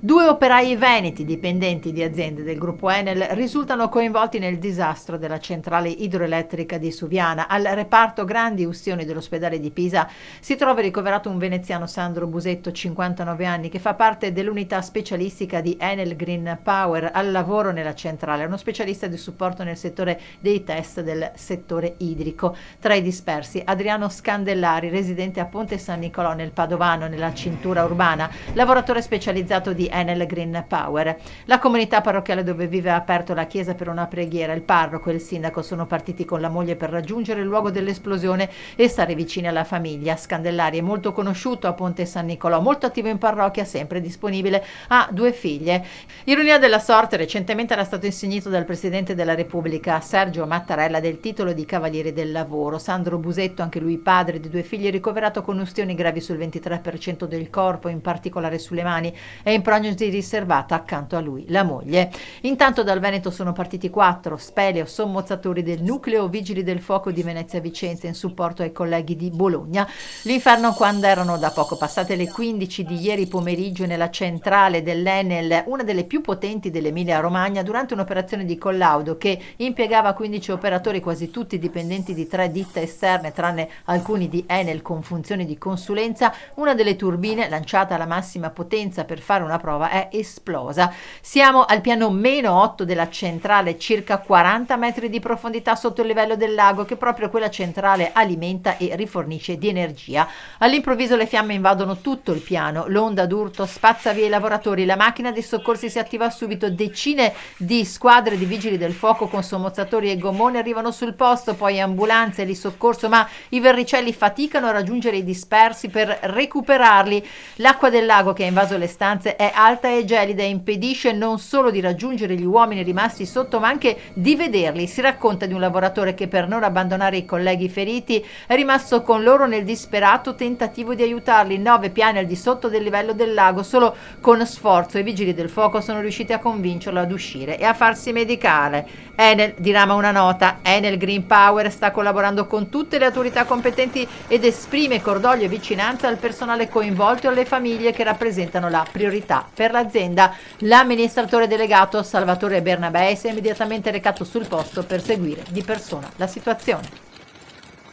2 operai veneti dipendenti di aziende del gruppo Enel risultano coinvolti nel disastro della centrale idroelettrica di Suviana. Al reparto grandi ustioni dell'ospedale di Pisa si trova ricoverato un veneziano, Sandro Busetto, 59 anni, che fa parte dell'unità specialistica di Enel Green Power, al lavoro nella centrale. È uno specialista di supporto nel settore dei test del settore idrico. Tra i dispersi Adriano Scandellari, residente a Ponte San Nicolò nel Padovano, nella cintura urbana, lavoratore specializzato di Enel Green Power. La comunità parrocchiale dove vive ha aperto la chiesa per una preghiera. Il parroco e il sindaco sono partiti con la moglie per raggiungere il luogo dell'esplosione e stare vicini alla famiglia. Scandellari è molto conosciuto a Ponte San Nicolò, molto attivo in parrocchia, sempre disponibile, ha 2 figlie. Ironia della sorte, recentemente era stato insignito dal Presidente della Repubblica Sergio Mattarella del titolo di Cavaliere del Lavoro. Sandro Busetto, anche lui padre di 2 figli, ricoverato con ustioni gravi sul 23% del corpo, in particolare sulle mani, è in prognosi riservata, accanto a lui la moglie. Intanto dal Veneto sono partiti 4 speleo sommozzatori del nucleo vigili del fuoco di Venezia Vicenza in supporto ai colleghi di Bologna. L'inferno quando erano da poco passate le 15 di ieri pomeriggio nella centrale dell'Enel, una delle più potenti dell'Emilia Romagna, durante un'operazione di collaudo che impiegava 15 operatori, quasi tutti dipendenti di 3 ditte esterne, tranne alcuni di Enel con funzioni di consulenza. Una delle turbine, lanciata alla massima potenza per fare una prova, è esplosa. Siamo al piano -8 della centrale, circa 40 metri di profondità sotto il livello del lago che proprio quella centrale alimenta e rifornisce di energia. All'improvviso le fiamme invadono tutto il piano, l'onda d'urto spazza via i lavoratori, la macchina dei soccorsi si attiva subito, decine di squadre di vigili del fuoco con sommozzatori e gommoni arrivano sul posto, poi ambulanze e di soccorso, ma i verricelli faticano a raggiungere i dispersi per recuperarli. L'acqua del lago che ha invaso le stanze è alta e gelida e impedisce non solo di raggiungere gli uomini rimasti sotto, ma anche di vederli. Si racconta di un lavoratore che, per non abbandonare i colleghi feriti, è rimasto con loro nel disperato tentativo di aiutarli. 9 piani al di sotto del livello del lago, solo con sforzo i vigili del fuoco sono riusciti a convincerlo ad uscire e a farsi medicare. Enel dirama una nota: Enel Green Power sta collaborando con tutte le autorità competenti ed esprime cordoglio e vicinanza al personale coinvolto e alle famiglie che rappresentano la priorità per l'azienda. L'amministratore delegato Salvatore Bernabei si è immediatamente recato sul posto per seguire di persona la situazione.